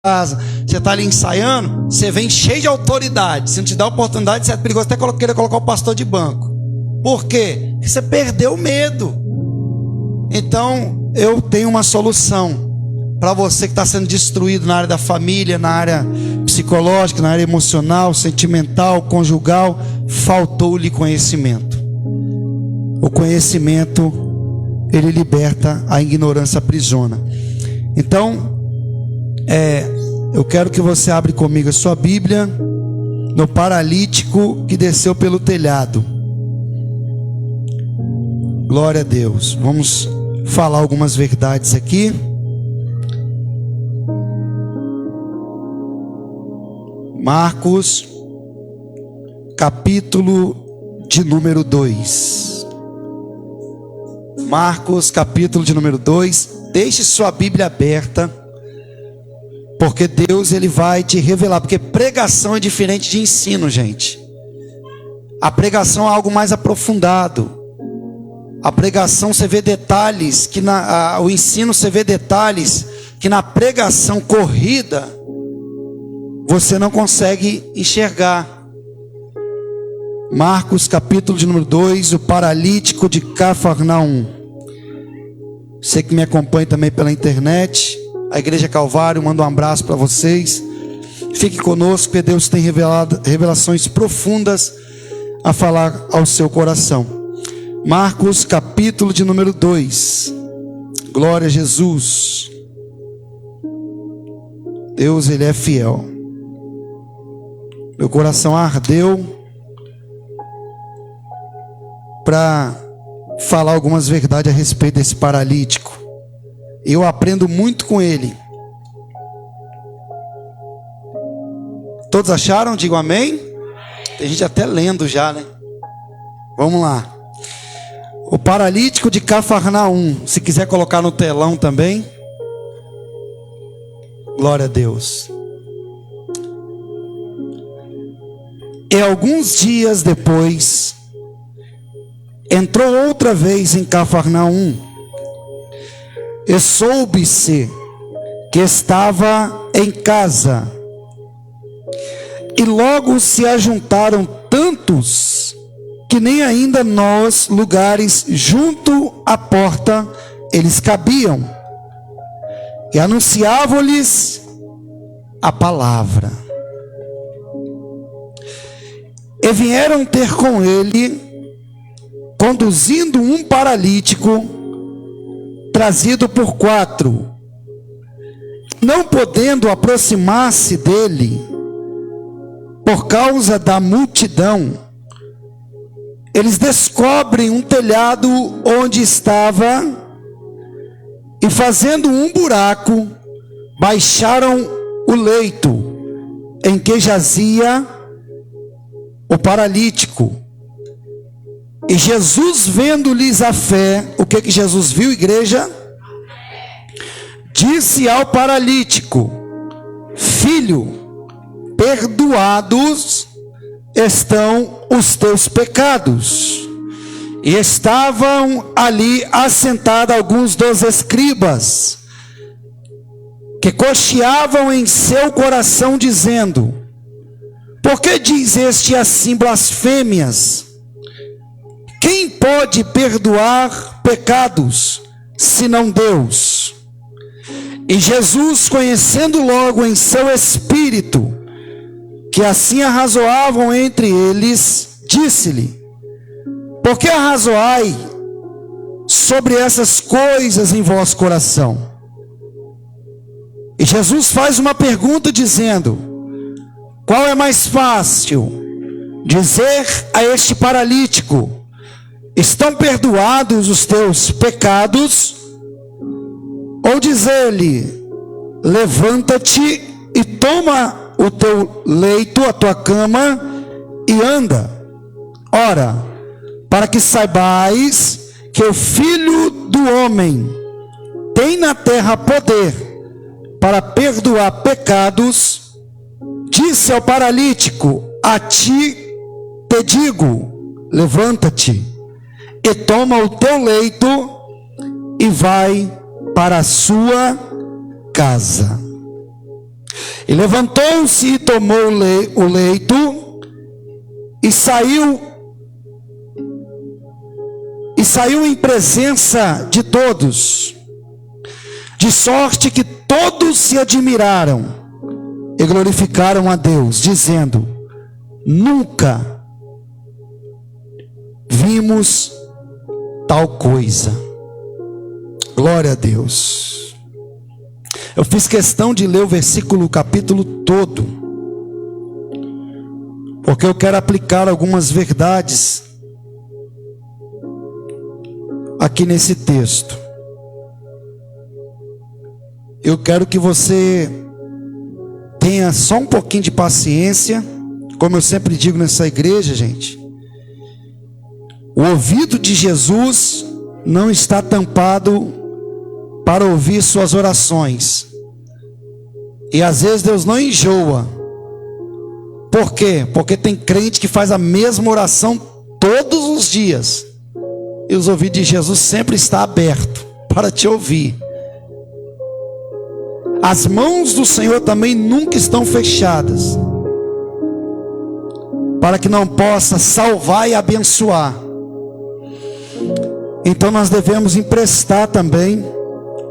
casa, você está ali ensaiando, você vem cheio de autoridade. Se não te dá oportunidade, você é perigoso até querer colocar o pastor de banco. Por quê? Porque você perdeu o medo. Então, eu tenho uma solução para você que está sendo destruído na área da família, na área psicológica, na área emocional, sentimental, conjugal. Faltou-lhe conhecimento. O conhecimento, ele liberta, a ignorância aprisiona. Então, eu quero que você abra comigo a sua Bíblia no paralítico que desceu pelo telhado. Glória a Deus. Vamos falar algumas verdades aqui. Marcos, capítulo de número 2. Marcos, capítulo de número 2. Deixe sua Bíblia aberta, porque Deus, ele vai te revelar. Porque pregação é diferente de ensino, gente. A pregação é algo mais aprofundado. A pregação você vê detalhes que o ensino você vê detalhes que na pregação corrida você não consegue enxergar. Marcos, capítulo de número 2, o paralítico de Cafarnaum. Você que me acompanha também pela internet, a Igreja Calvário, manda um abraço para vocês. Fique conosco, porque Deus tem revelações profundas a falar ao seu coração. Marcos, capítulo de número 2. Glória a Jesus. Deus, ele é fiel. Meu coração ardeu para falar algumas verdades a respeito desse paralítico. Eu aprendo muito com ele. Todos acharam? Digam amém. Tem gente até lendo já, né? Vamos lá. O paralítico de Cafarnaum. Se quiser colocar no telão também. Glória a Deus. E alguns dias depois, entrou outra vez em Cafarnaum, e soube-se que estava em casa. E logo se ajuntaram tantos, que nem ainda nos lugares junto à porta eles cabiam. E anunciavam-lhes a palavra. E vieram ter com ele, conduzindo um paralítico, trazido por 4. Não podendo aproximar-se dele, por causa da multidão, eles descobrem um telhado onde estava, e fazendo um buraco, baixaram o leito em que jazia o paralítico. E Jesus, vendo-lhes a fé, o que Jesus viu, igreja? Disse ao paralítico: filho, perdoados estão os teus pecados. E estavam ali assentados alguns dos escribas, que cocheavam em seu coração, dizendo: por que diz este assim blasfêmias? Quem pode perdoar pecados, senão Deus? E Jesus, conhecendo logo em seu espírito que assim arrazoavam entre eles, disse-lhe: por que arrazoai sobre essas coisas em vosso coração? E Jesus faz uma pergunta dizendo: qual é mais fácil, dizer a este paralítico: estão perdoados os teus pecados? Ou dizer-lhe: levanta-te e toma o teu leito, a tua cama, e anda? Ora, para que saibais que o Filho do Homem tem na terra poder para perdoar pecados, disse ao paralítico: a ti te digo, levanta-te e toma o teu leito e vai para a sua casa. E levantou-se e tomou o leito e saiu em presença de todos, de sorte que todos se admiraram e glorificaram a Deus, dizendo: nunca vimos tal coisa. Glória a Deus. Eu fiz questão de ler o capítulo todo, porque eu quero aplicar algumas verdades aqui nesse texto. Eu quero que você tenha só um pouquinho de paciência. Como eu sempre digo nessa igreja, gente, o ouvido de Jesus não está tampado para ouvir suas orações. E às vezes Deus não enjoa. Por quê? Porque tem crente que faz a mesma oração todos os dias, e os ouvidos de Jesus sempre estão abertos para te ouvir. As mãos do Senhor também nunca estão fechadas, para que não possa salvar e abençoar. Então nós devemos emprestar também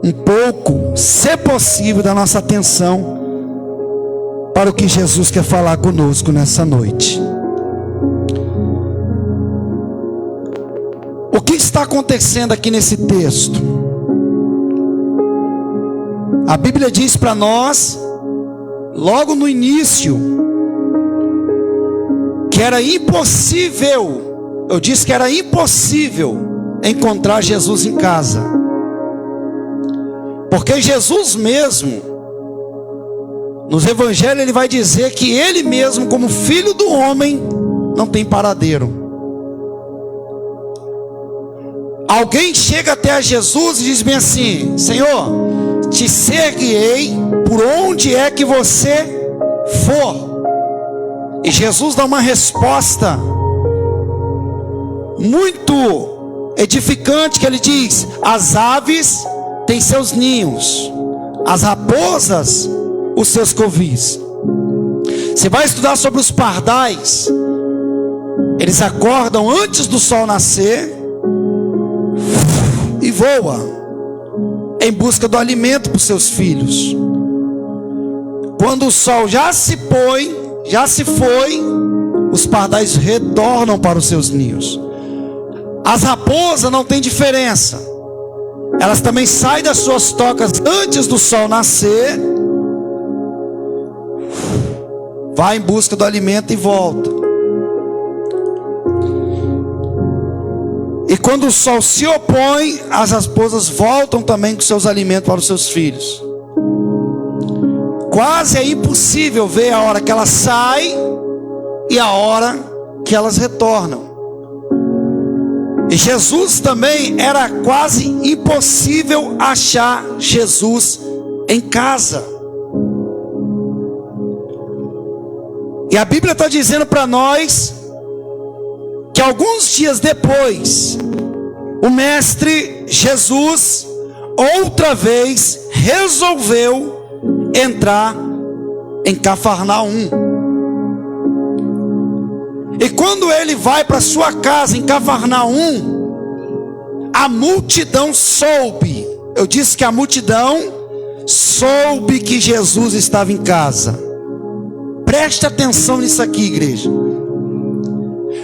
um pouco, se possível, da nossa atenção para o que Jesus quer falar conosco nessa noite. O que está acontecendo aqui nesse texto? A Bíblia diz para nós, logo no início, que era impossível, eu disse que era impossível encontrar Jesus em casa, porque Jesus mesmo, nos evangelhos, ele vai dizer que ele mesmo, como filho do homem, não tem paradeiro. Alguém chega até a Jesus e diz bem assim: Senhor, te seguirei por onde é que você for. E Jesus dá uma resposta muito edificante, que ele diz: as aves têm seus ninhos, as raposas os seus covis. Você vai estudar sobre os pardais. Eles acordam antes do sol nascer e voam em busca do alimento para os seus filhos. Quando o sol já se foi, os pardais retornam para os seus ninhos. As raposas não tem diferença. Elas também saem das suas tocas antes do sol nascer, vai em busca do alimento e volta. E quando o sol se opõe, as raposas voltam também com seus alimentos para os seus filhos. Quase é impossível ver a hora que elas saem e a hora que elas retornam. E Jesus também, era quase impossível achar Jesus em casa. E a Bíblia está dizendo para nós que alguns dias depois, o Mestre Jesus outra vez resolveu entrar em Cafarnaum. E quando ele vai para sua casa em Cafarnaum, a multidão soube. Eu disse que a multidão soube que Jesus estava em casa. Preste atenção nisso aqui, igreja.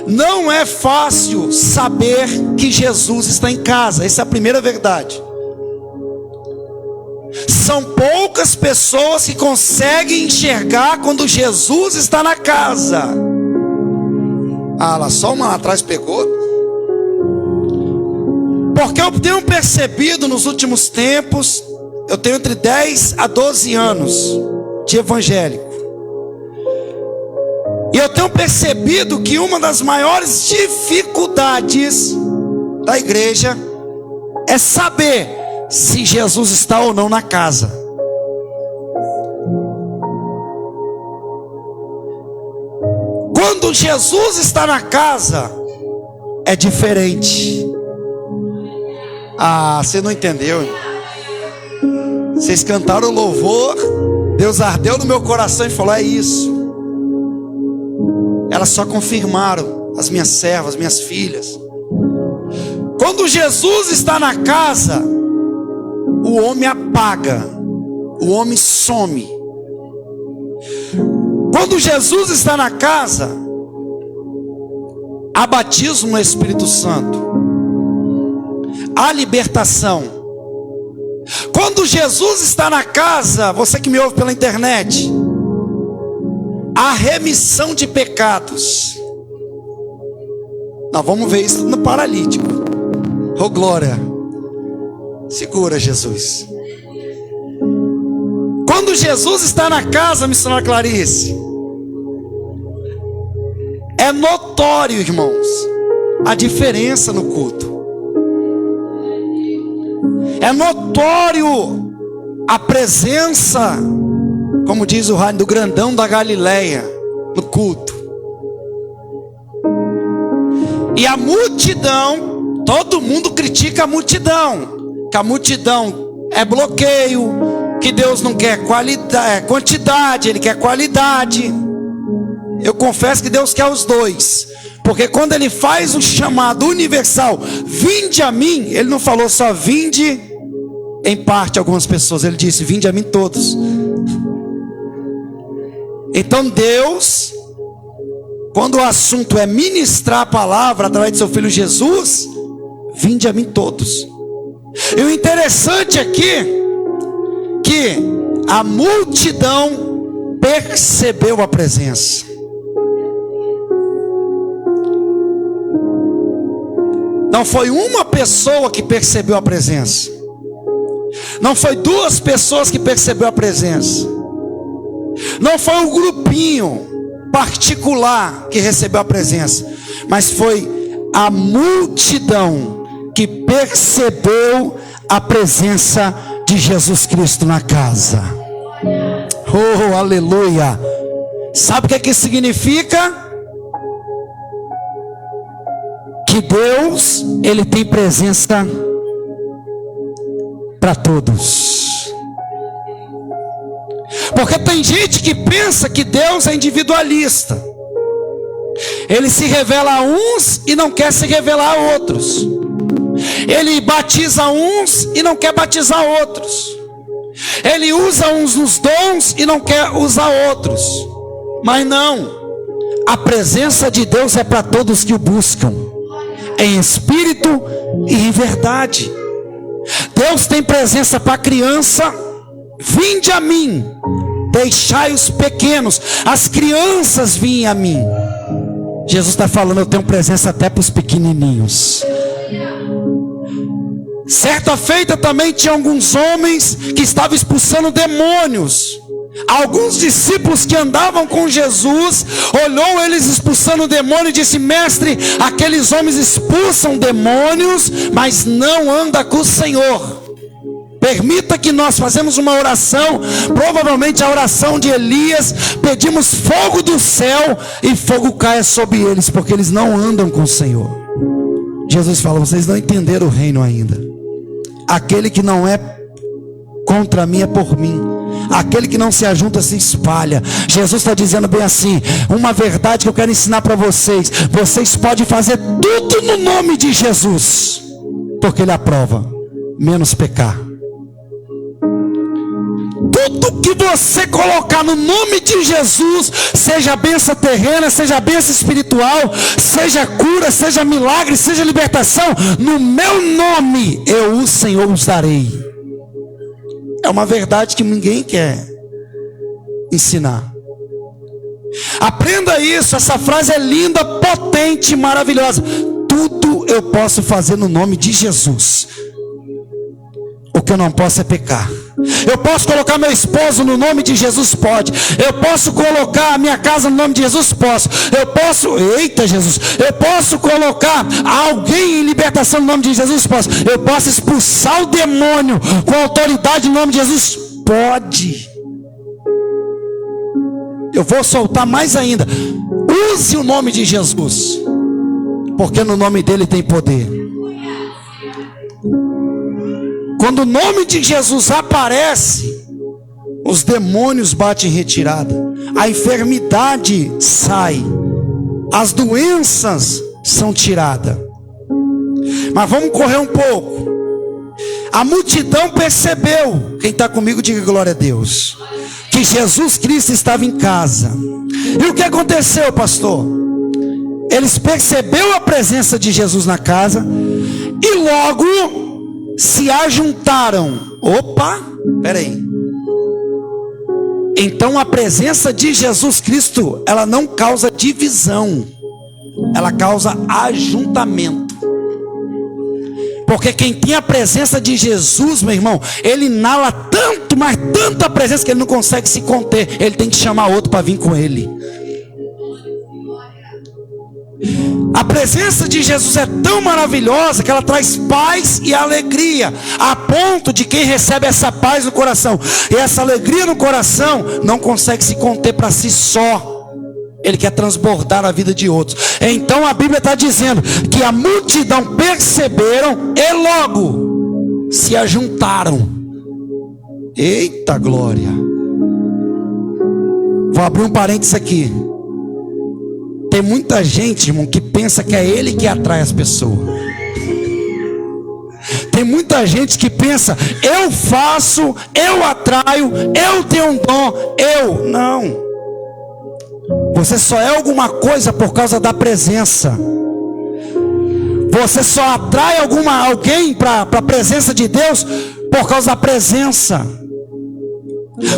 Não é fácil saber que Jesus está em casa. Essa é a primeira verdade. São poucas pessoas que conseguem enxergar quando Jesus está na casa. Ah, lá só uma lá atrás pegou. Porque eu tenho percebido nos últimos tempos, eu tenho entre 10 a 12 anos de evangélico, e eu tenho percebido que uma das maiores dificuldades da igreja é saber se Jesus está ou não na casa. Quando Jesus está na casa, é diferente. Ah, você não entendeu? Vocês cantaram o louvor, Deus ardeu no meu coração e falou: é isso. Elas só confirmaram, as minhas servas, minhas filhas. Quando Jesus está na casa, o homem apaga, o homem some. Quando Jesus está na casa, há batismo no Espírito Santo, há libertação. Quando Jesus está na casa, você que me ouve pela internet, há remissão de pecados. Nós vamos ver isso no paralítico. Oh glória, segura Jesus. Quando Jesus está na casa, missionária Clarice, é notório, irmãos, a diferença no culto. É notório a presença, como diz o rádio, do grandão da Galileia no culto. E a multidão, todo mundo critica a multidão, que a multidão é bloqueio, que Deus não quer quantidade, Ele quer qualidade. Eu confesso que Deus quer os dois, porque quando Ele faz o chamado universal, vinde a mim, Ele não falou só vinde em parte algumas pessoas, Ele disse vinde a mim todos. Então Deus, quando o assunto é ministrar a palavra através de seu Filho Jesus, vinde a mim todos. E o interessante aqui, que a multidão percebeu a presença. Não foi uma pessoa que percebeu a presença, não foi duas pessoas que percebeu a presença, não foi um grupinho particular que recebeu a presença, mas foi a multidão que percebeu a presença de Jesus Cristo na casa. Oh, aleluia. Sabe o que significa? Que Deus, Ele tem presença para todos. Porque tem gente que pensa que Deus é individualista. Ele se revela a uns e não quer se revelar a outros. Ele batiza uns e não quer batizar outros. Ele usa uns nos dons e não quer usar outros. Mas não, a presença de Deus é para todos que o buscam, em espírito e em verdade. Deus tem presença para a criança. Vinde a mim, deixai os pequenos, as crianças vêm a mim. Jesus está falando, eu tenho presença até para os pequenininhos. Certa feita também tinha alguns homens que estavam expulsando demônios. Alguns discípulos que andavam com Jesus, olhou eles expulsando demônio e disse: mestre, aqueles homens expulsam demônios, mas não anda com o Senhor. Permita que nós fazemos uma oração, provavelmente a oração de Elias, pedimos fogo do céu e fogo caia sobre eles, porque eles não andam com o Senhor. Jesus fala, vocês não entenderam o reino ainda. Aquele que não é contra mim é por mim. Aquele que não se ajunta se espalha. Jesus está dizendo bem assim, uma verdade que eu quero ensinar para vocês. Vocês podem fazer tudo no nome de Jesus, porque Ele aprova, menos pecar. Tudo que você colocar no nome de Jesus, seja bênção terrena, seja bênção espiritual, seja cura, seja milagre, seja libertação, no meu nome eu, o Senhor, os darei. É uma verdade que ninguém quer ensinar. Aprenda isso, essa frase é linda, potente, maravilhosa. Tudo eu posso fazer no nome de Jesus. O que eu não posso é pecar. Eu posso colocar meu esposo no nome de Jesus? Pode. Eu posso colocar a minha casa no nome de Jesus? Posso. Eu posso, eita Jesus, eu posso colocar alguém em libertação no nome de Jesus? Posso. Eu posso expulsar o demônio com autoridade no nome de Jesus? Pode. Eu vou soltar mais ainda. Use o nome de Jesus, porque no nome dele tem poder. Quando o nome de Jesus aparece, os demônios batem em retirada, a enfermidade sai, as doenças são tiradas. Mas vamos correr um pouco. A multidão percebeu, quem está comigo diga glória a Deus, que Jesus Cristo estava em casa. E o que aconteceu, pastor? Eles perceberam a presença de Jesus na casa e logo se ajuntaram. Opa, peraí. Então a presença de Jesus Cristo, ela não causa divisão, ela causa ajuntamento. Porque quem tem a presença de Jesus, meu irmão, ele inala tanto, mas tanta presença que ele não consegue se conter. Ele tem que chamar outro para vir com ele. A presença de Jesus é tão maravilhosa que ela traz paz e alegria, a ponto de quem recebe essa paz no coração e essa alegria no coração não consegue se conter para si só. Ele quer transbordar a vida de outros. Então a Bíblia está dizendo que a multidão perceberam e logo se ajuntaram. Eita glória. Vou abrir um parênteses aqui. Tem muita gente, irmão, que pensa que é ele que atrai as pessoas. Tem muita gente que pensa, eu faço, eu atraio, eu tenho um dom, eu. Não. Você só é alguma coisa por causa da presença. Você só atrai alguém para a presença de Deus por causa da presença.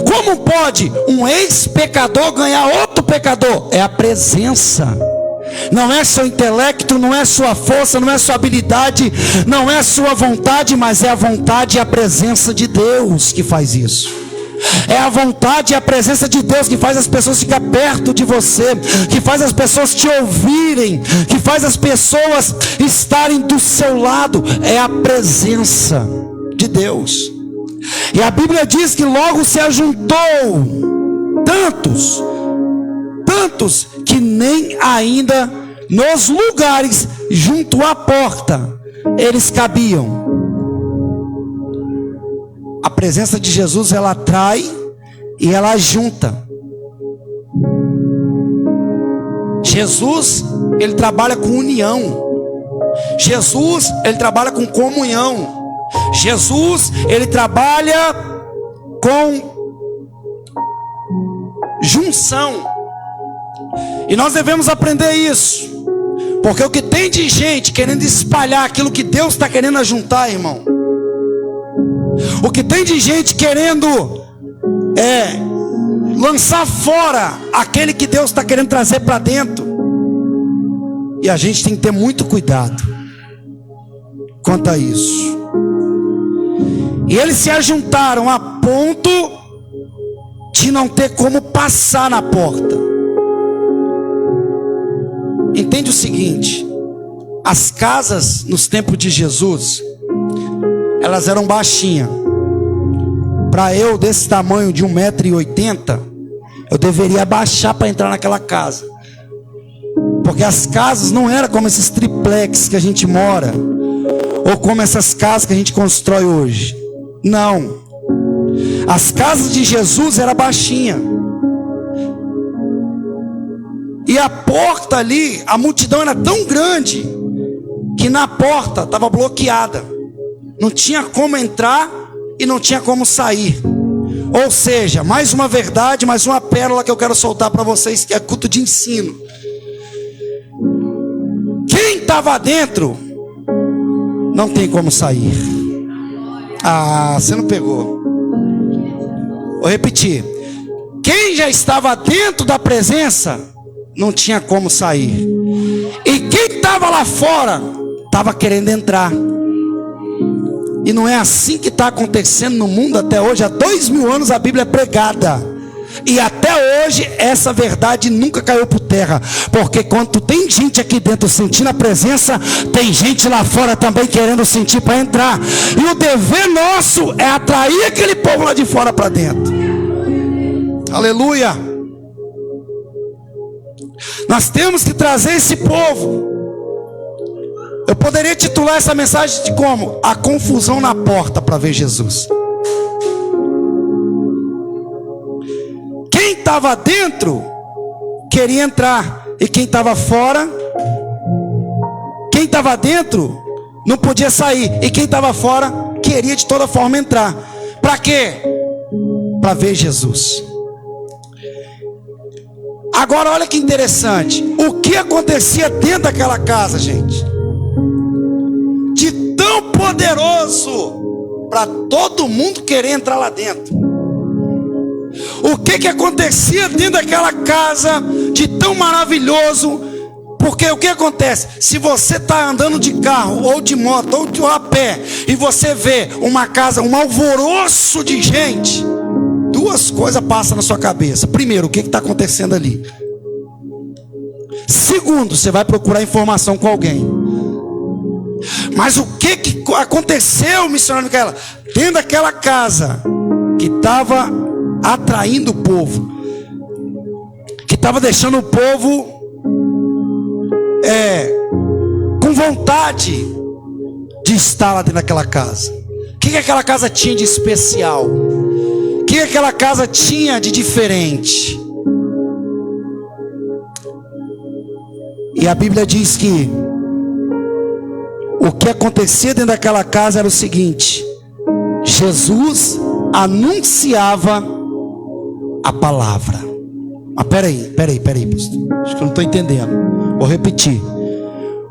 Como pode um ex-pecador ganhar outro pecador? É a presença. Não é seu intelecto, não é sua força, não é sua habilidade, não é sua vontade, mas é a vontade e a presença de Deus que faz isso. É a vontade e a presença de Deus que faz as pessoas ficar perto de você, que faz as pessoas te ouvirem, que faz as pessoas estarem do seu lado. É a presença de Deus. E a Bíblia diz que logo se ajuntou tantos que nem ainda nos lugares junto à porta eles cabiam. A presença de Jesus, ela atrai e ela junta. Jesus, ele trabalha com união. Jesus, ele trabalha com comunhão. Jesus, ele trabalha com junção. E nós devemos aprender isso. Porque o que tem de gente querendo espalhar aquilo que Deus está querendo ajuntar, irmão. O que tem de gente querendo lançar fora aquele que Deus está querendo trazer para dentro. E a gente tem que ter muito cuidado quanto a isso. E eles se ajuntaram a ponto de não ter como passar na porta. Entende o seguinte: as casas nos tempos de Jesus, elas eram baixinhas. Para eu desse tamanho de 1,80 m, eu deveria abaixar para entrar naquela casa. Porque as casas não eram como esses triplex que a gente mora, ou como essas casas que a gente constrói hoje. Não. As casas de Jesus eram baixinhas. E a porta ali, a multidão era tão grande que na porta estava bloqueada. Não tinha como entrar e não tinha como sair. Ou seja, mais uma verdade, mais uma pérola que eu quero soltar para vocês, que é culto de ensino. Quem estava dentro não tem como sair. Ah, você não pegou. Vou repetir. Quem já estava dentro da presença não tinha como sair. E quem estava lá fora estava querendo entrar. E não é assim que está acontecendo no mundo até hoje. Há 2000 anos a Bíblia é pregada. E até hoje essa verdade nunca caiu por terra. Porque quando tem gente aqui dentro sentindo a presença, tem gente lá fora também querendo sentir para entrar. E o dever nosso é atrair aquele povo lá de fora para dentro. Aleluia. Nós temos que trazer esse povo. Eu poderia titular essa mensagem de como? A confusão na porta para ver Jesus. estava dentro queria entrar, e quem estava fora, quem estava dentro não podia sair, e quem estava fora queria de toda forma entrar. Para quê? Para ver Jesus. Agora olha que interessante, o que acontecia dentro daquela casa, gente, de tão poderoso para todo mundo querer entrar lá dentro. O que acontecia dentro daquela casa de tão maravilhoso? Porque o que acontece? Se você está andando de carro, ou de moto, ou a pé, e você vê uma casa, um alvoroço de gente, duas coisas passam na sua cabeça. Primeiro, o que está acontecendo ali? Segundo, você vai procurar informação com alguém. Mas o que aconteceu, missionário Micaela, dentro daquela casa que estava atraindo o povo, que estava deixando o povo com vontade de estar lá dentro daquela casa? O que aquela casa tinha de especial? O que aquela casa tinha de diferente? E a Bíblia diz que o que acontecia dentro daquela casa era o seguinte: Jesus anunciava a palavra. Mas peraí, pastor, acho que eu não estou entendendo. Vou repetir.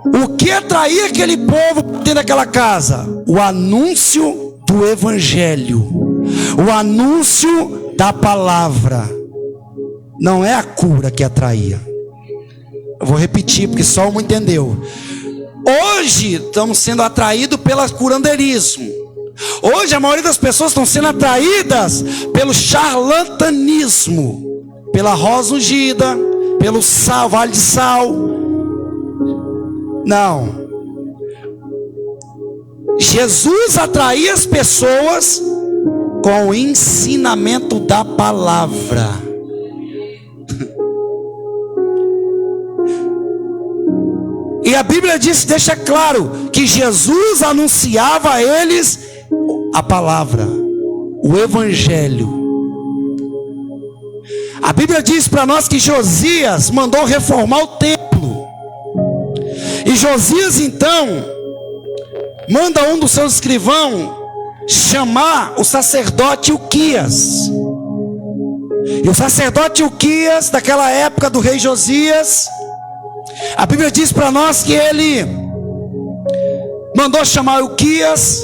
O que atraía aquele povo dentro daquela casa? O anúncio do evangelho, o anúncio da palavra. Não é a cura que atraía. Eu vou repetir porque só um entendeu. Hoje estamos sendo atraídos pelo curandeirismo. Hoje a maioria das pessoas estão sendo atraídas pelo charlatanismo, pela rosa ungida, pelo sal, vale de sal. Não. Jesus atraía as pessoas com o ensinamento da palavra. E a Bíblia diz, deixa claro, que Jesus anunciava a eles a palavra, o evangelho. A Bíblia diz para nós que Josias mandou reformar o templo. E Josias então manda um dos seus escrivãos chamar o sacerdote Ilquias. E o sacerdote Ilquias, daquela época do rei Josias, a Bíblia diz para nós que ele mandou chamar Ilquias.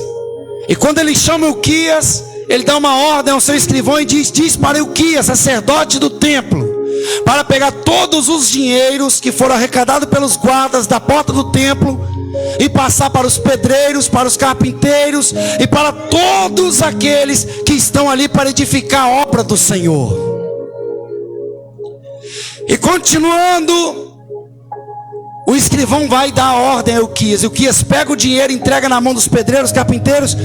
E quando ele chama Ilquias, ele dá uma ordem ao seu escrivão e diz para Ilquias, sacerdote do templo, para pegar todos os dinheiros que foram arrecadados pelos guardas da porta do templo e passar para os pedreiros, para os carpinteiros e para todos aqueles que estão ali para edificar a obra do Senhor. E continuando, o escrivão vai dar a ordem a Ilquias. Ilquias pega o dinheiro, entrega na mão dos pedreiros, carpinteiros.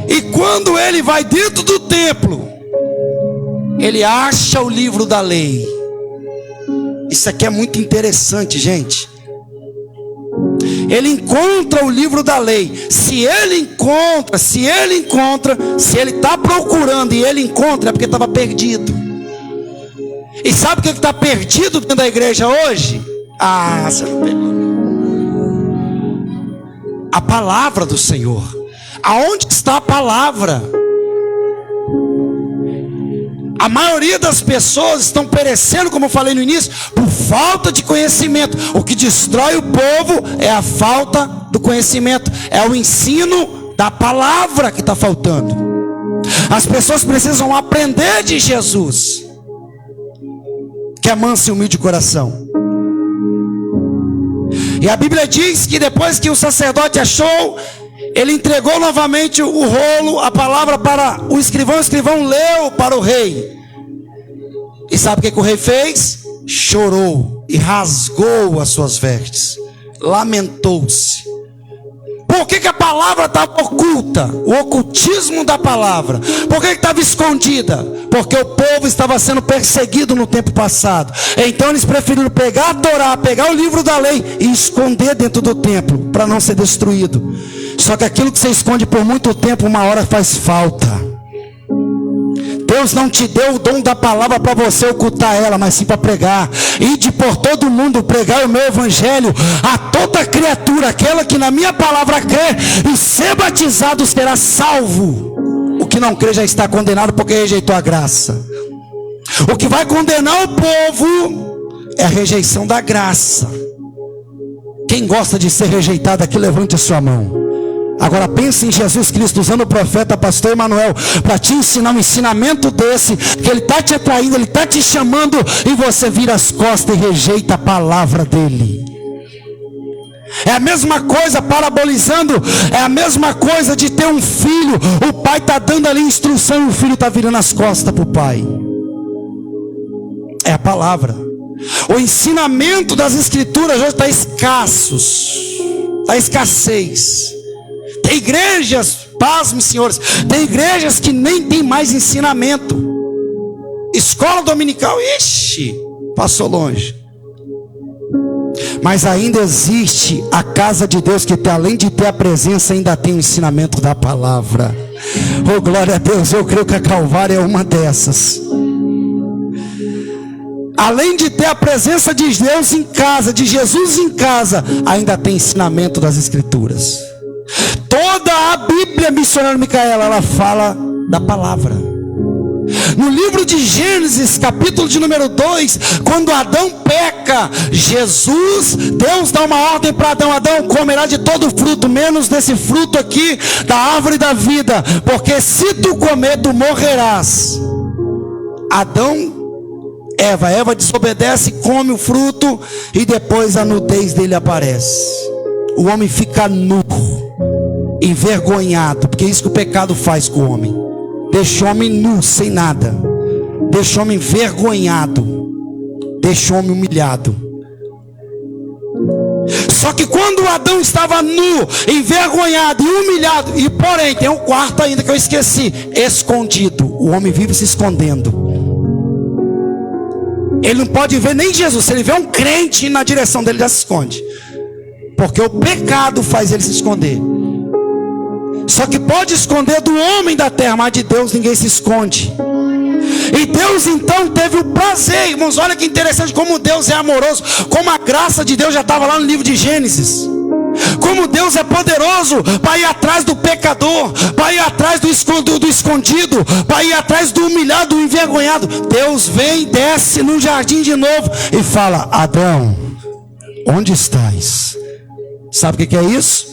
E quando ele vai dentro do templo, ele acha o livro da lei. Isso aqui é muito interessante, gente. Ele encontra o livro da lei. Se ele está procurando e ele encontra, é porque estava perdido. E sabe o que está perdido dentro da igreja hoje? Ah, você não pegou. A palavra do Senhor. Aonde está a palavra? A maioria das pessoas estão perecendo, como eu falei no início, por falta de conhecimento. O que destrói o povo é a falta do conhecimento, é o ensino da palavra que está faltando. As pessoas precisam aprender de Jesus, que é manso e humilde de coração. E a Bíblia diz que depois que o sacerdote achou, ele entregou novamente o rolo, a palavra para o escrivão leu para o rei. E sabe o que o rei fez? Chorou e rasgou as suas vestes, lamentou-se. Por que a palavra estava oculta? O ocultismo da palavra. Por que estava escondida? Porque o povo estava sendo perseguido no tempo passado. Então eles preferiram pegar a Torá, pegar o livro da lei e esconder dentro do templo, para não ser destruído. Só que aquilo que você esconde por muito tempo, uma hora faz falta. Deus não te deu o dom da palavra para você ocultar ela, mas sim para pregar. Ide por todo mundo pregar o meu evangelho a toda criatura. Aquela que na minha palavra crê e ser batizado será salvo. O que não crê já está condenado porque rejeitou a graça. O que vai condenar o povo é a rejeição da graça. Quem gosta de ser rejeitado aqui, levante a sua mão. Agora pense em Jesus Cristo usando o profeta pastor Emanuel para te ensinar um ensinamento desse, que ele está te atraindo, ele está te chamando, e você vira as costas e rejeita a palavra dele. É a mesma coisa, parabolizando, é a mesma coisa de ter um filho. O pai está dando ali instrução e o filho está virando as costas para o pai. É a palavra. O ensinamento das escrituras hoje está escassos, está escassez. Tem igrejas, pasme senhores, tem igrejas que nem tem mais ensinamento. Escola dominical, ixi, passou longe. Mas ainda existe a casa de Deus, que além de ter a presença, ainda tem o ensinamento da palavra. Oh, glória a Deus, eu creio que a Calvário é uma dessas. Além de ter a presença de Deus em casa, de Jesus em casa, ainda tem ensinamento das escrituras. Toda a Bíblia, missionário Micaela, ela fala da palavra. No livro de Gênesis, capítulo de número 2, quando Adão peca, Deus dá uma ordem para Adão: Adão, comerá de todo fruto, menos desse fruto aqui, da árvore da vida, porque se tu comer, tu morrerás. Eva desobedece, come o fruto, e depois a nudez dele aparece. O homem fica nu, envergonhado, porque é isso que o pecado faz com o homem. Deixa o homem nu, sem nada. Deixa o homem envergonhado. Deixa o homem humilhado. Só que quando Adão estava nu, envergonhado e humilhado, e porém tem um quarto ainda que eu esqueci, escondido. O homem vive se escondendo. Ele não pode ver nem Jesus. Se ele vê um crente na direção dele, já se esconde, porque o pecado faz ele se esconder. Só que pode esconder do homem da terra, mas de Deus ninguém se esconde. E Deus então teve o prazer, irmãos, olha que interessante como Deus é amoroso, como a graça de Deus já estava lá no livro de Gênesis. Como Deus é poderoso para ir atrás do pecador, para ir atrás do escondido, para ir atrás do humilhado, do envergonhado. Deus vem, desce no jardim de novo e fala: Adão, onde estás? Sabe o que é isso?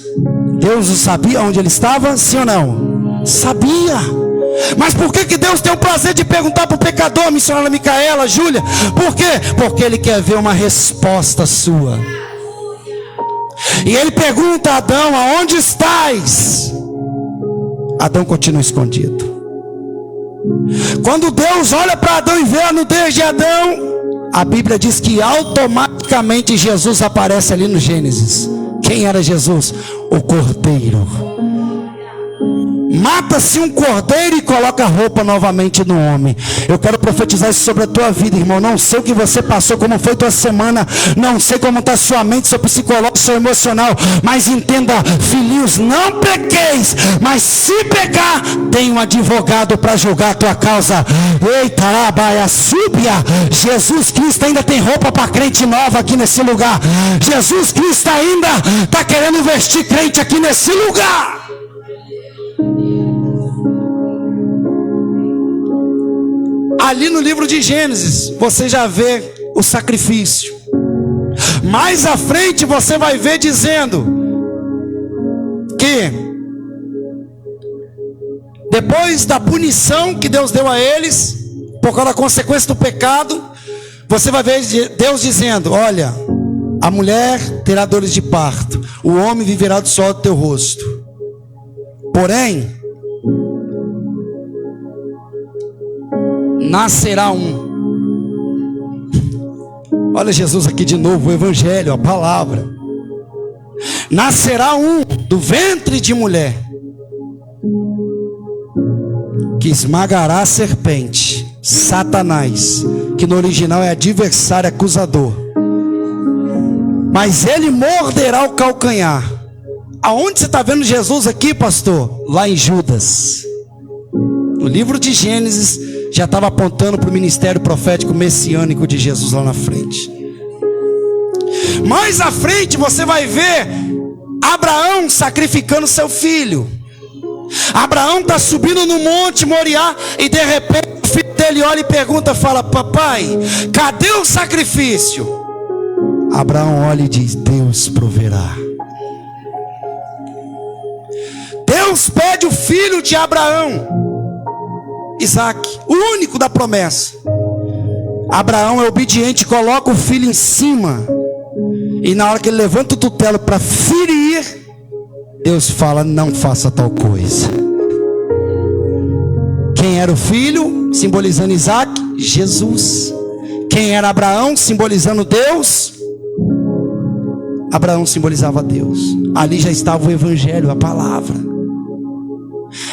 Deus sabia onde ele estava, sim ou não? Sabia. Mas por que Deus tem o prazer de perguntar para o pecador, missionária Micaela, Júlia? Por quê? Porque ele quer ver uma resposta sua. E ele pergunta a Adão: aonde estás? Adão continua escondido. Quando Deus olha para Adão e vê a nudez de Adão, a Bíblia diz que automaticamente Jesus aparece ali no Gênesis. Quem era Jesus? O cordeiro. Mata-se um cordeiro e coloca a roupa novamente no homem. Eu quero profetizar isso sobre a tua vida, irmão. Não sei o que você passou, como foi tua semana, não sei como está sua mente, seu psicológico, seu emocional, mas entenda, filhinhos, não pequeis, mas se pecar, tem um advogado para julgar a tua causa. Eita, abaia, súbia. Jesus Cristo ainda tem roupa para crente nova aqui nesse lugar. Jesus Cristo ainda está querendo vestir crente aqui nesse lugar. Ali no livro de Gênesis, você já vê o sacrifício. Mais à frente você vai ver dizendo que depois da punição que Deus deu a eles, por causa da consequência do pecado, você vai ver Deus dizendo: olha, a mulher terá dores de parto, o homem viverá do suor do teu rosto. Porém, nascerá um. Olha Jesus aqui de novo, o evangelho, a palavra. Nascerá um do ventre de mulher, que esmagará a serpente, Satanás, que no original é adversário, acusador. Mas ele morderá o calcanhar. Aonde você está vendo Jesus aqui, pastor? Lá em Judas. No livro de Gênesis, já estava apontando para o ministério profético messiânico de Jesus lá na frente. Mais à frente você vai ver Abraão sacrificando seu filho. Abraão está subindo no monte Moriá e de repente o filho dele olha e pergunta, fala: papai, cadê o sacrifício? Abraão olha e diz: Deus proverá. Deus pede o filho de Abraão, Isaac, o único da promessa. Abraão é obediente, coloca o filho em cima, e na hora que ele levanta o tutelo para ferir, Deus fala: não faça tal coisa. Quem era o filho, simbolizando Isaac? Jesus. Quem era Abraão, simbolizando Deus? Abraão simbolizava Deus. Ali já estava o evangelho, a palavra.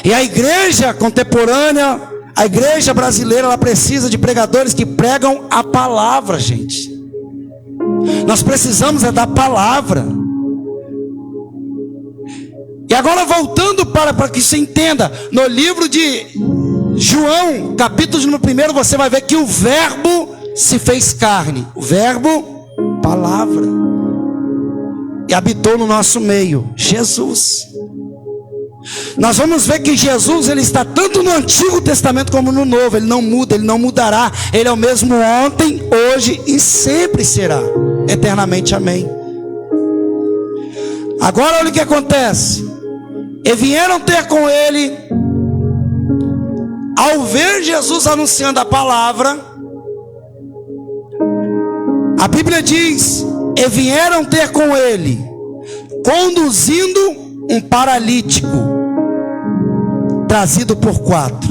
E a igreja contemporânea, a igreja brasileira, ela precisa de pregadores que pregam a palavra, gente. Nós precisamos é da palavra. E agora voltando para que você entenda, no livro de João, capítulo número 1, você vai ver que o verbo se fez carne. O verbo, palavra. E habitou no nosso meio, Jesus. Nós vamos ver que Jesus, ele está tanto no Antigo Testamento como no Novo. Ele não muda, ele não mudará. Ele é o mesmo ontem, hoje e sempre será, eternamente, amém. Agora olha o que acontece. E vieram ter com ele, ao ver Jesus anunciando a palavra, a Bíblia diz: e vieram ter com ele, conduzindo um paralítico, trazido por 4.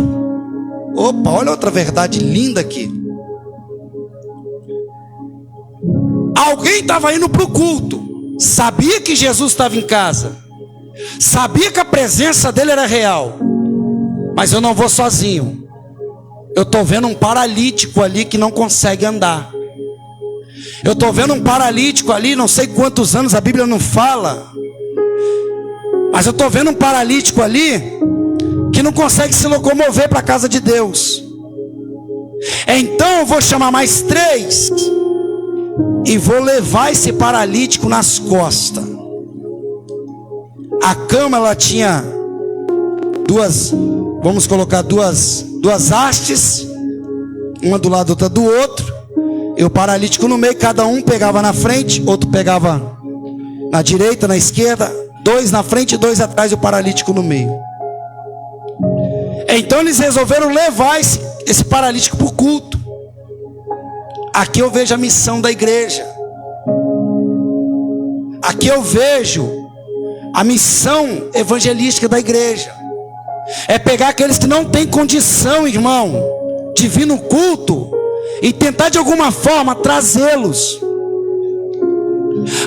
Opa, olha outra verdade linda aqui. Alguém estava indo para o culto, sabia que Jesus estava em casa, sabia que a presença dele era real, mas eu não vou sozinho. Eu estou vendo um paralítico ali que não consegue andar. Eu estou vendo um paralítico ali, não sei quantos anos, a Bíblia não fala, mas eu estou vendo um paralítico ali que não consegue se locomover para a casa de Deus. Então eu vou chamar mais 3 e vou levar esse paralítico nas costas. A cama, ela tinha vamos colocar duas hastes, uma do lado, outra do outro, e o paralítico no meio. Cada um pegava na frente, outro pegava na direita, na esquerda, 2 na frente e 2 atrás, e o paralítico no meio. Então eles resolveram levar esse paralítico para o culto. Aqui eu vejo a missão da igreja. Aqui eu vejo a missão evangelística da igreja. É pegar aqueles que não têm condição, irmão, de vir no culto e tentar de alguma forma trazê-los.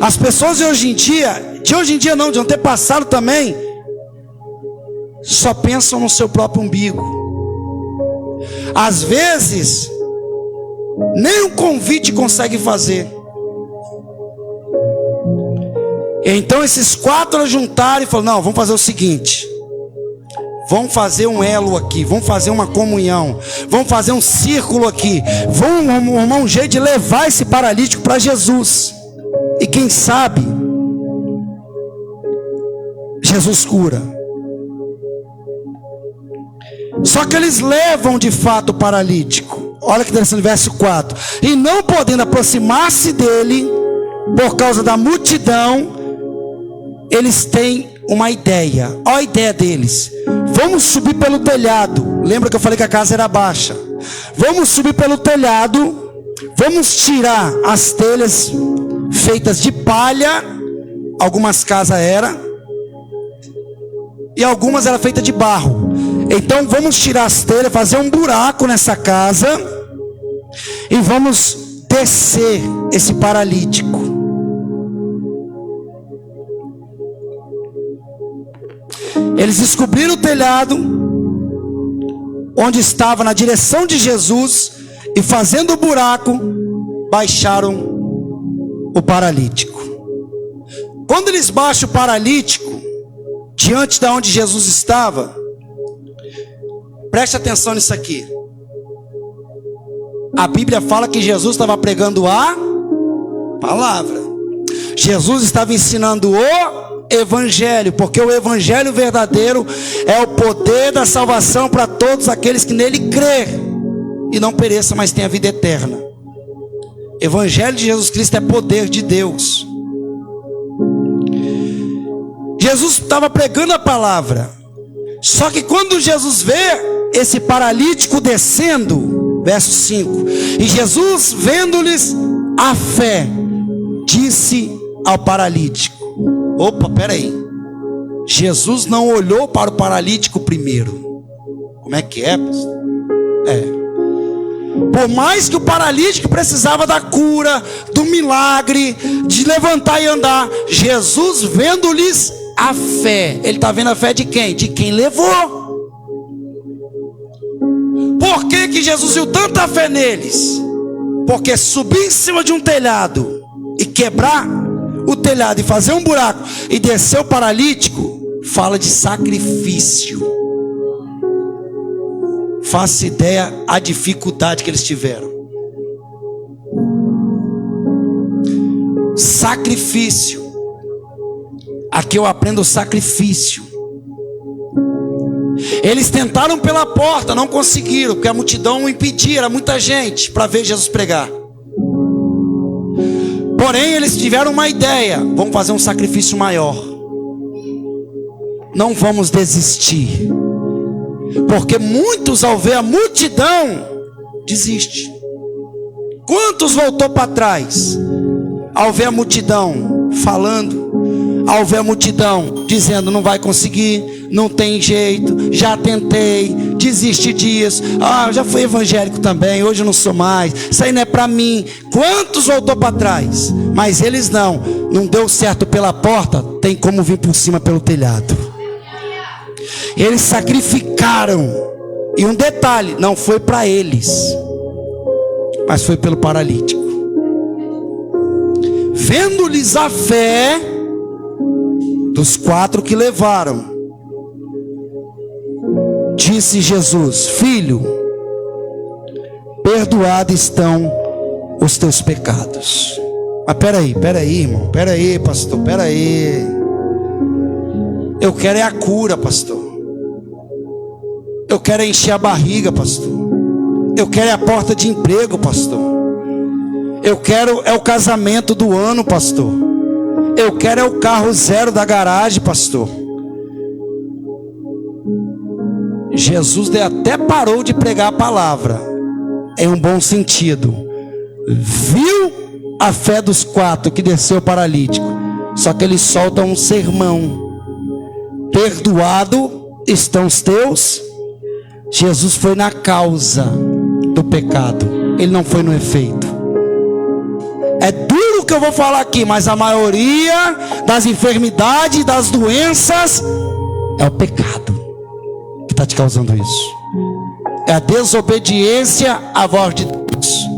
As pessoas de hoje em dia não, de antepassado também, só pensam no seu próprio umbigo. Às vezes nem um convite consegue fazer. Então esses 4 juntaram e falaram: não, vamos fazer o seguinte, vamos fazer um elo aqui, vamos fazer uma comunhão, vamos fazer um círculo aqui, vamos arrumar um jeito de levar esse paralítico para Jesus, e quem sabe Jesus cura. Só que eles levam de fato o paralítico. Olha que interessante, verso 4: e não podendo aproximar-se dele por causa da multidão, eles têm uma ideia. Olha a ideia deles: vamos subir pelo telhado. Lembra que eu falei que a casa era baixa? Vamos subir pelo telhado, vamos tirar as telhas feitas de palha. Algumas casas eram, e algumas eram feitas de barro. Então vamos tirar as telhas, fazer um buraco nessa casa, e vamos descer esse paralítico. Eles descobriram o telhado, onde estava na direção de Jesus, e fazendo o buraco, baixaram o paralítico. Quando eles baixam o paralítico diante de onde Jesus estava, preste atenção nisso aqui. A Bíblia fala que Jesus estava pregando a palavra. Jesus estava ensinando o evangelho, porque o evangelho verdadeiro é o poder da salvação para todos aqueles que nele crê e não pereça, mas tenha vida eterna. Evangelho de Jesus Cristo é poder de Deus. Jesus estava pregando a palavra. Só que quando Jesus vê esse paralítico descendo, verso 5, e Jesus vendo-lhes a fé, disse ao paralítico: opa, peraí, Jesus não olhou para o paralítico primeiro. Como é que é, pastor? Por mais que o paralítico precisava da cura, do milagre, de levantar e andar, Jesus vendo-lhes a fé. Ele está vendo a fé de quem? De quem levou. Por que Jesus viu tanta fé neles? Porque subir em cima de um telhado e quebrar o telhado e fazer um buraco e descer o paralítico, fala de sacrifício. Faça ideia a dificuldade que eles tiveram. Sacrifício. Aqui eu aprendo o sacrifício. Eles tentaram pela porta, não conseguiram, porque a multidão impedia, era muita gente para ver Jesus pregar. Porém, eles tiveram uma ideia: vamos fazer um sacrifício maior. Não vamos desistir. Porque muitos, ao ver a multidão, desistem. Quantos voltou para trás? Ao ver a multidão falando, ao ver a multidão dizendo: não vai conseguir, não tem jeito, já tentei, desisti disso, eu já fui evangélico também, hoje eu não sou mais, isso aí não é para mim. Quantos voltou para trás? Mas eles não deu certo pela porta, tem como vir por cima pelo telhado. Eles sacrificaram. E um detalhe, não foi para eles, mas foi pelo paralítico. Vendo-lhes a fé dos 4 que levaram, disse Jesus: filho, perdoados estão os teus pecados. Mas peraí, irmão, peraí, pastor, peraí. Eu quero é a cura, pastor. Eu quero é encher a barriga, pastor. Eu quero é a porta de emprego, pastor. Eu quero é o casamento do ano, pastor. Eu quero é o carro zero da garagem, pastor. Jesus até parou de pregar a palavra, em um bom sentido. Viu a fé dos 4 que desceu o paralítico. Só que ele solta um sermão: perdoado estão os teus. Jesus foi na causa do pecado, ele não foi no efeito. É duro o que eu vou falar aqui, mas a maioria das enfermidades, das doenças, é o pecado que está te causando isso. É a desobediência à voz de Deus.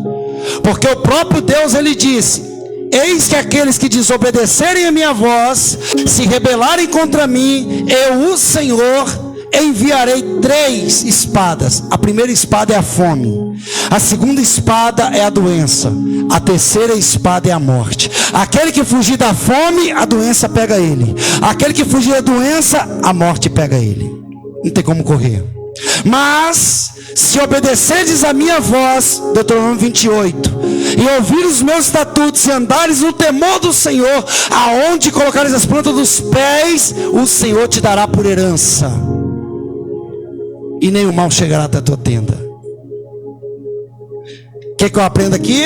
Porque o próprio Deus, ele disse: eis que aqueles que desobedecerem a minha voz, se rebelarem contra mim, eu, o Senhor, enviarei 3 espadas. A primeira espada é a fome, a segunda espada é a doença, a terceira espada é a morte. Aquele que fugir da fome, a doença pega ele. Aquele que fugir da doença, a morte pega ele. Não tem como correr. Mas se obedecerdes a minha voz, Deuteronômio 28, e ouvir os meus estatutos e andares no temor do Senhor, aonde colocares as plantas dos pés, o Senhor te dará por herança, e nenhum mal chegará até a tua tenda. O que eu aprendo aqui?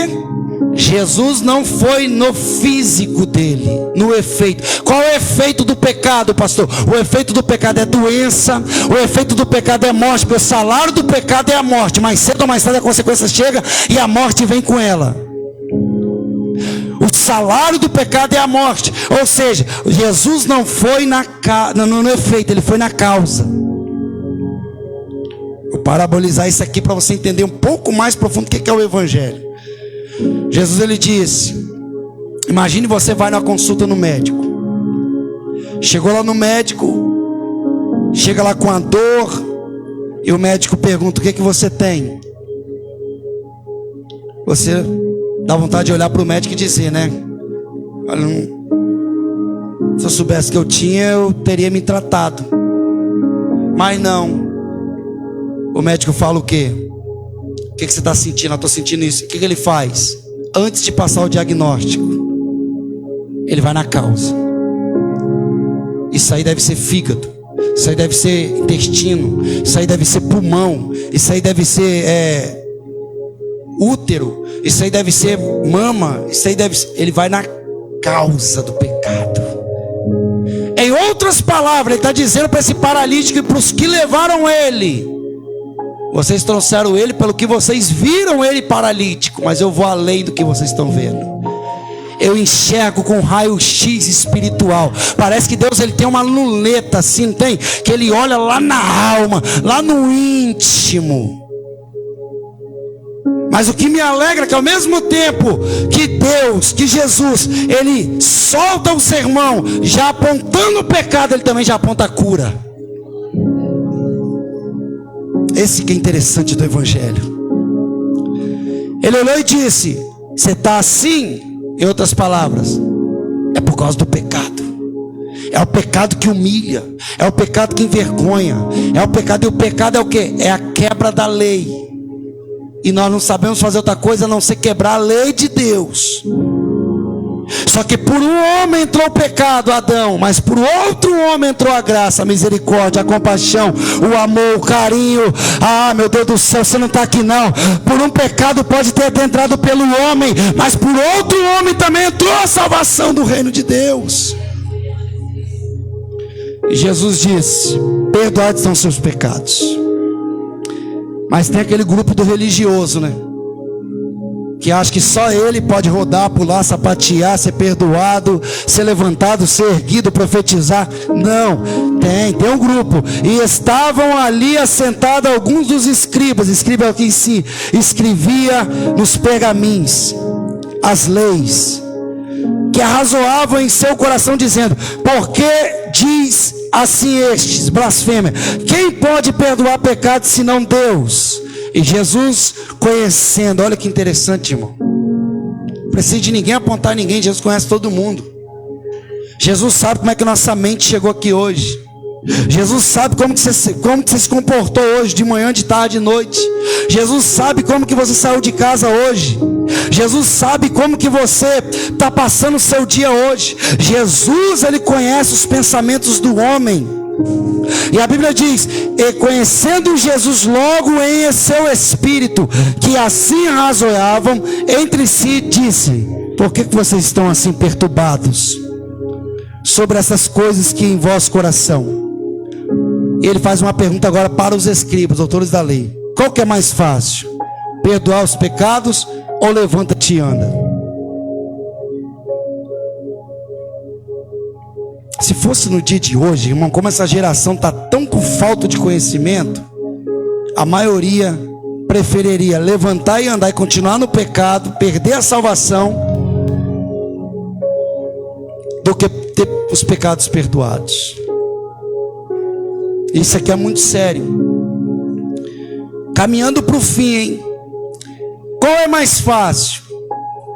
Jesus não foi no físico dele, no efeito. Qual é o efeito do pecado, pastor? O efeito do pecado é doença, o efeito do pecado é morte, porque o salário do pecado é a morte. Mais cedo ou mais tarde a consequência chega e a morte vem com ela. O salário do pecado é a morte. Ou seja, Jesus não foi no efeito, ele foi na causa. Vou parabolizar isso aqui para você entender um pouco mais profundo o que é o evangelho. Jesus, ele disse: imagine você vai numa consulta no médico. Chegou lá no médico, chega lá com a dor, e o médico pergunta: o que você tem? você dá vontade de olhar para o médico e dizer, né? Olha, se eu soubesse que eu tinha, eu teria me tratado. Mas não. O médico fala o quê? O que você está sentindo? Eu estou sentindo isso. O que ele faz? Antes de passar o diagnóstico, ele vai na causa. Isso aí deve ser fígado, isso aí deve ser intestino, isso aí deve ser pulmão, isso aí deve ser útero, isso aí deve ser mama, isso aí deve ser... Ele vai na causa do pecado. Em outras palavras, ele está dizendo para esse paralítico e para os que levaram ele: vocês trouxeram ele pelo que vocês viram ele paralítico, mas eu vou além do que vocês estão vendo. Eu enxergo com raio-x espiritual. Parece que Deus, ele tem uma luneta assim, não tem? Que ele olha lá na alma, lá no íntimo. Mas o que me alegra é que ao mesmo tempo que Deus, que Jesus, ele solta o sermão já apontando o pecado, ele também já aponta a cura. Esse que é interessante do evangelho. Ele olhou e disse: você está assim? Em outras palavras, é por causa do pecado. É o pecado que humilha, é o pecado que envergonha, é o pecado. E o pecado é o que? É a quebra da lei. E nós não sabemos fazer outra coisa a não ser quebrar a lei de Deus. Só que por um homem entrou o pecado, Adão, mas por outro homem entrou a graça, a misericórdia, a compaixão, o amor, o carinho. Ah, meu Deus do céu, você não está aqui não. Por um pecado pode ter entrado pelo homem, mas por outro homem também entrou a salvação do reino de Deus. E Jesus disse: perdoados são seus pecados. Mas tem aquele grupo do religioso, né? Que acha que só ele pode rodar, pular, sapatear, ser perdoado, ser levantado, ser erguido, profetizar. Não, tem um grupo. E estavam ali assentados alguns dos escribas. Escriba é o que se escrevia nos pergaminhos as leis, que arrazoavam em seu coração, dizendo: por que diz assim estes, blasfêmia? Quem pode perdoar pecados senão Deus? E Jesus, conhecendo, olha que interessante, irmão, não precisa de ninguém apontar ninguém, Jesus conhece todo mundo. Jesus sabe como é que nossa mente chegou aqui hoje. Jesus sabe como que você se comportou hoje, de manhã, de tarde, de noite. Jesus sabe como que você saiu de casa hoje. Jesus sabe como que você está passando o seu dia hoje. Jesus, ele conhece os pensamentos do homem. E a Bíblia diz: e conhecendo Jesus logo em seu espírito, que assim razoavam entre si, disse: por que vocês estão assim perturbados sobre essas coisas que em vosso coração? E ele faz uma pergunta agora para os escribas, autores da lei: qual que é mais fácil? Perdoar os pecados ou levanta-te e anda? Se fosse no dia de hoje, irmão, como essa geração está tão com falta de conhecimento, a maioria preferiria levantar e andar e continuar no pecado, perder a salvação, do que ter os pecados perdoados. Isso aqui é muito sério. Caminhando para o fim, hein? Qual é mais fácil?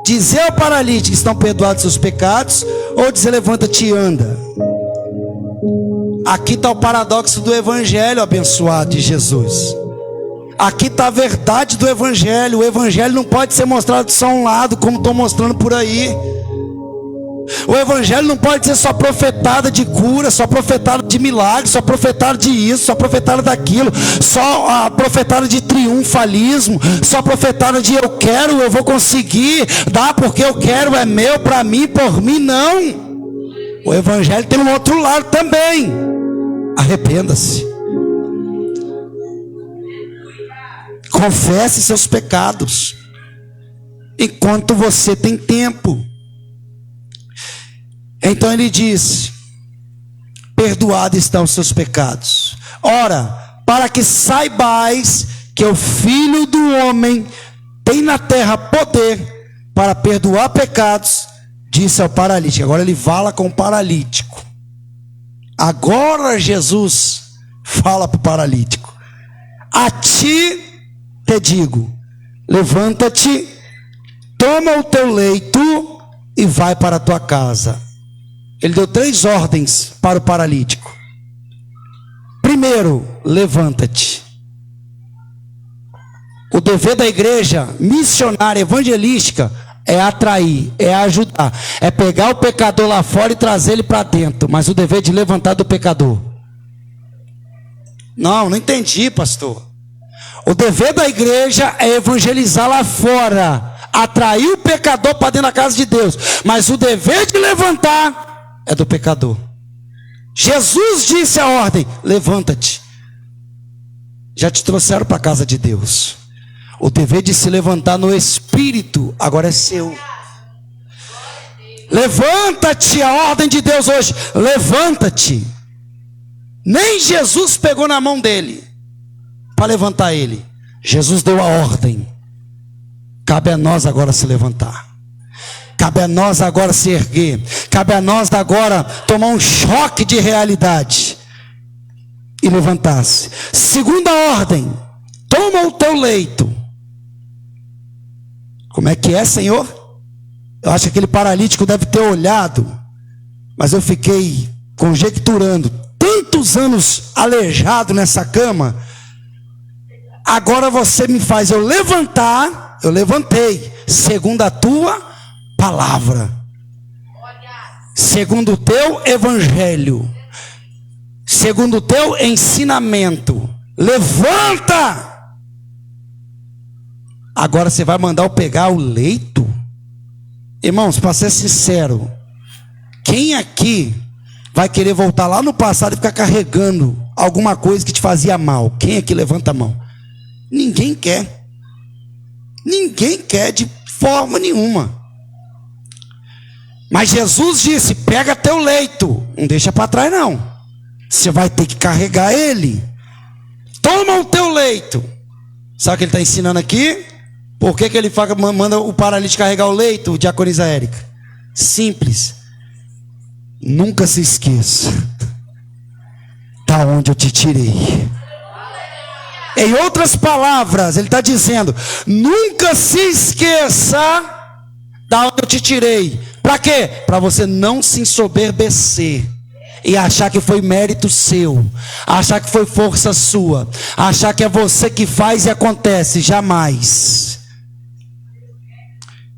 Dizer ao paralítico que estão perdoados seus pecados, ou dizer levanta-te e anda? Aqui está o paradoxo do evangelho abençoado de Jesus. Aqui está a verdade do evangelho. O evangelho não pode ser mostrado só um lado, como estou mostrando por aí. O evangelho não pode ser só profetada de cura, só profetada de milagre, só profetada de isso, só profetada daquilo, só a profetada de triunfalismo, só profetada de eu quero, eu vou conseguir, dá porque eu quero, é meu, para mim, por mim. Não. O evangelho tem um outro lado também. Arrependa-se, confesse seus pecados enquanto você tem tempo. Então ele diz: perdoados estão os seus pecados. Ora, para que saibais que o Filho do Homem tem na terra poder para perdoar pecados, disse ao paralítico. Agora ele fala com o paralítico. Agora Jesus fala para o paralítico: a ti te digo, levanta-te toma o teu leito e vai para a tua casa. Ele deu 3 ordens para o paralítico. Primeiro, levanta-te. O dever da igreja missionária, evangelística, é atrair, é ajudar, é pegar o pecador lá fora e trazer ele para dentro. Mas o dever de levantar do pecador. Não entendi, pastor. O dever da igreja é evangelizar lá fora, atrair o pecador para dentro da casa de Deus. Mas o dever de levantar é do pecador. Jesus disse a ordem: levanta-te. Já te trouxeram para a casa de Deus. O dever de se levantar no espírito agora é seu. Levanta-te, a ordem de Deus hoje. Levanta-te. Nem Jesus pegou na mão dele para levantar ele. Jesus deu a ordem. Cabe a nós agora se levantar. Cabe a nós agora se erguer. Cabe a nós agora tomar um choque de realidade e levantar-se. Segunda ordem: toma o teu leito. Como é que é, Senhor? Eu acho que aquele paralítico deve ter olhado, mas eu fiquei conjecturando. Tantos anos aleijado nessa cama, agora você me faz eu levantar. Eu levantei, segundo a tua palavra, segundo o teu evangelho, segundo o teu ensinamento. Levanta! Agora você vai mandar eu pegar o leito? Irmãos, para ser sincero, quem aqui vai querer voltar lá no passado e ficar carregando alguma coisa que te fazia mal? Quem aqui levanta a mão? Ninguém quer. Ninguém quer de forma nenhuma. Mas Jesus disse: pega teu leito. Não deixa para trás não. Você vai ter que carregar ele. Toma o teu leito. Sabe o que ele está ensinando aqui? Por que ele manda o paralítico carregar o leito, diaconisa Érica? Simples. Nunca se esqueça da onde eu te tirei. Em outras palavras, ele está dizendo: nunca se esqueça da onde eu te tirei. Para quê? Para você não se ensoberbecer e achar que foi mérito seu, achar que foi força sua, achar que é você que faz e acontece. Jamais.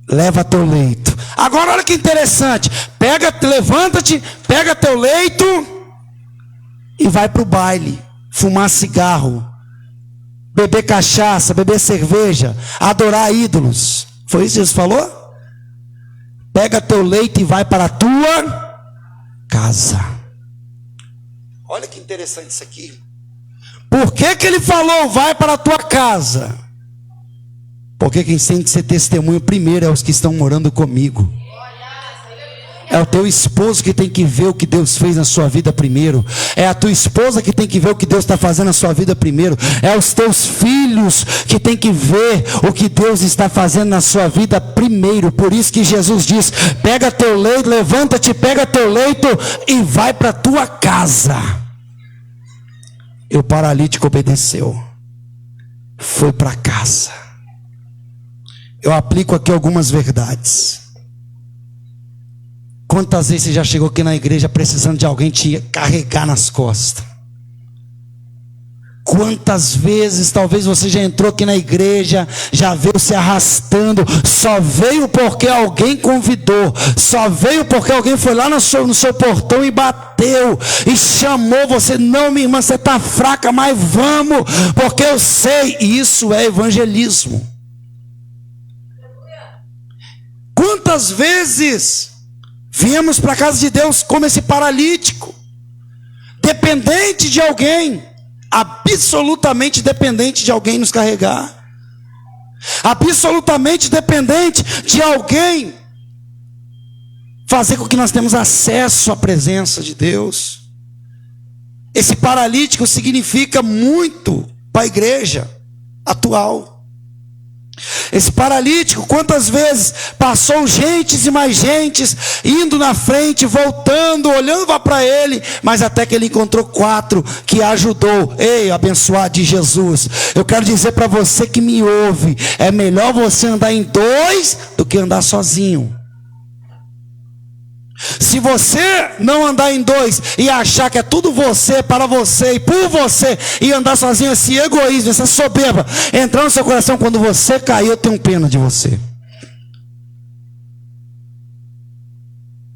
Leva teu leito. Agora olha que interessante. Levanta-te, pega teu leito e vai para o baile, fumar cigarro, beber cachaça, beber cerveja, adorar ídolos. Foi isso que Jesus falou? Pega teu leito e vai para a tua casa. Olha que interessante isso aqui. Por que ele falou vai para a tua casa? Porque quem tem que ser testemunho primeiro é os que estão morando comigo. É o teu esposo que tem que ver o que Deus fez na sua vida primeiro. É a tua esposa que tem que ver o que Deus está fazendo na sua vida primeiro. É os teus filhos que tem que ver o que Deus está fazendo na sua vida primeiro. Por isso que Jesus diz: pega teu leito, levanta-te, pega teu leito e vai para a tua casa. E o paralítico obedeceu. Foi para casa. Eu aplico aqui algumas verdades. Quantas vezes você já chegou aqui na igreja precisando de alguém te carregar nas costas? Quantas vezes talvez você já entrou aqui na igreja, já veio se arrastando, só veio porque alguém convidou, só veio porque alguém foi lá no seu portão e bateu, e chamou você: não, minha irmã, você está fraca, mas vamos, porque eu sei. E isso é evangelismo. Quantas vezes viemos para a casa de Deus como esse paralítico, dependente de alguém, absolutamente dependente de alguém nos carregar, absolutamente dependente de alguém fazer com que nós temos acesso à presença de Deus. Esse paralítico significa muito para a igreja atual. Esse paralítico, quantas vezes passou gentes e mais gentes, indo na frente, voltando, olhando para ele, mas até que ele encontrou 4 que ajudou. Ei, abençoado de Jesus, eu quero dizer para você que me ouve, é melhor você andar em 2 do que andar sozinho. Se você não andar em 2 e achar que é tudo você, para você e por você, e andar sozinho, esse egoísmo, essa soberba entrar no seu coração, quando você cair, eu tenho pena de você.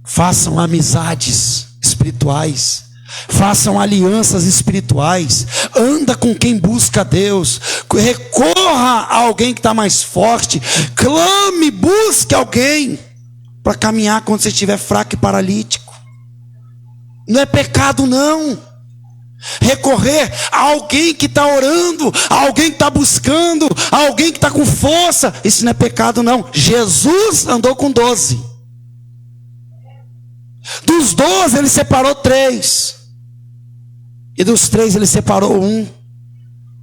Façam amizades espirituais, façam alianças espirituais, anda com quem busca Deus, recorra a alguém que está mais forte, clame, busque alguém para caminhar quando você estiver fraco e paralítico. Não é pecado não. Recorrer a alguém que está orando, a alguém que está buscando, a alguém que está com força, isso não é pecado não. Jesus andou com 12. Dos 12 ele separou 3. E dos 3 ele separou 1.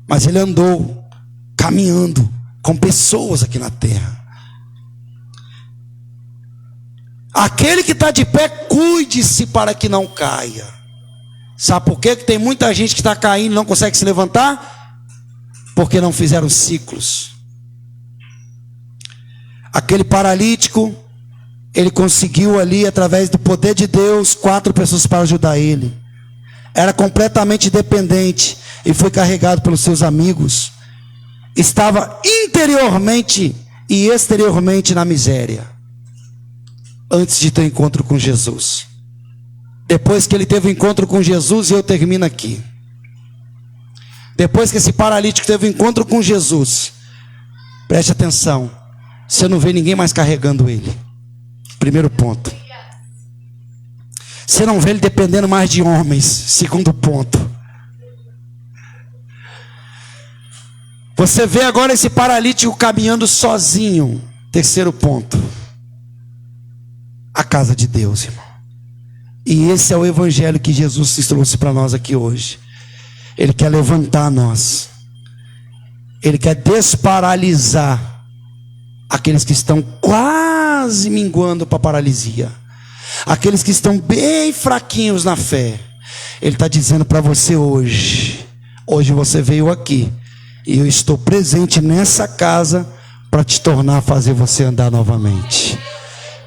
Mas ele andou caminhando com pessoas aqui na terra. Aquele que está de pé, cuide-se para que não caia. Sabe por quê? Que tem muita gente que está caindo e não consegue se levantar? Porque não fizeram ciclos. Aquele paralítico, ele conseguiu ali, através do poder de Deus, 4 pessoas para ajudar ele. Era completamente dependente e foi carregado pelos seus amigos. Estava interiormente e exteriormente na miséria. Antes de ter um encontro com Jesus. Depois que ele teve um encontro com Jesus, e eu termino aqui. Depois que esse paralítico teve um encontro com Jesus, preste atenção, você não vê ninguém mais carregando ele. Primeiro ponto. Você não vê ele dependendo mais de homens. Segundo ponto. Você vê agora esse paralítico caminhando sozinho. Terceiro ponto. A casa de Deus, irmão. E esse é o evangelho que Jesus trouxe para nós aqui hoje. Ele quer levantar nós. Ele quer desparalisar aqueles que estão quase minguando para a paralisia. Aqueles que estão bem fraquinhos na fé. Ele está dizendo para você hoje. Hoje você veio aqui. E eu estou presente nessa casa para te tornar, fazer você andar novamente.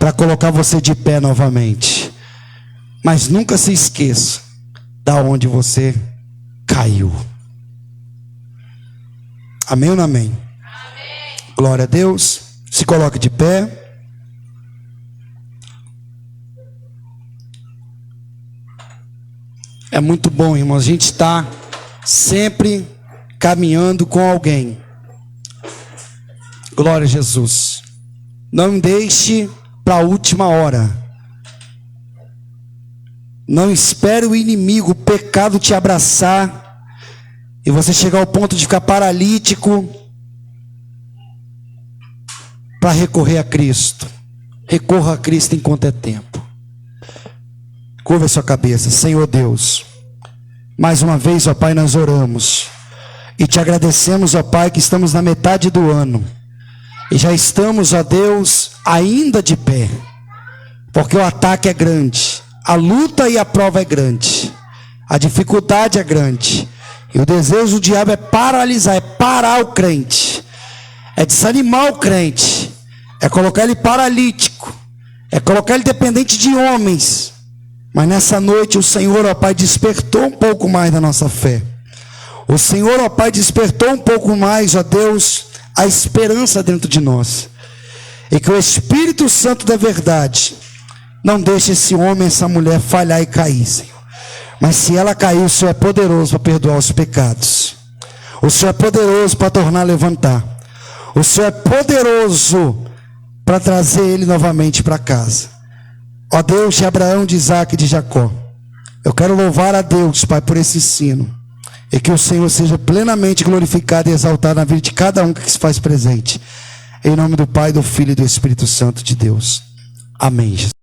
Para colocar você de pé novamente. Mas nunca se esqueça da onde você caiu. Amém ou não amém? Amém. Glória a Deus. Se coloque de pé. É muito bom, irmão. A gente está sempre caminhando com alguém. Glória a Jesus. Não deixe para a última hora. Não espere o inimigo, o pecado te abraçar e você chegar ao ponto de ficar paralítico para recorrer a Cristo. Recorra a Cristo enquanto é tempo. Curva a sua cabeça. Senhor Deus, mais uma vez, ó Pai, nós oramos e te agradecemos, ó Pai, que estamos na metade do ano e já estamos, ó Deus, ainda de pé, porque o ataque é grande, a luta e a prova é grande, a dificuldade é grande, e o desejo do diabo é paralisar, é parar o crente, é desanimar o crente, é colocar ele paralítico, é colocar ele dependente de homens. Mas nessa noite o Senhor, ó Pai, despertou um pouco mais da nossa fé. O Senhor, ó Pai, despertou um pouco mais, ó Deus, a esperança dentro de nós. E que o Espírito Santo da verdade não deixe esse homem, essa mulher falhar e cair, Senhor. Mas se ela cair, o Senhor é poderoso para perdoar os pecados. O Senhor é poderoso para tornar a levantar. O Senhor é poderoso para trazer ele novamente para casa. Ó Deus de Abraão, de Isaac e de Jacó, eu quero louvar a Deus, Pai, por esse ensino. E que o Senhor seja plenamente glorificado e exaltado na vida de cada um que se faz presente. Em nome do Pai, do Filho e do Espírito Santo de Deus. Amém.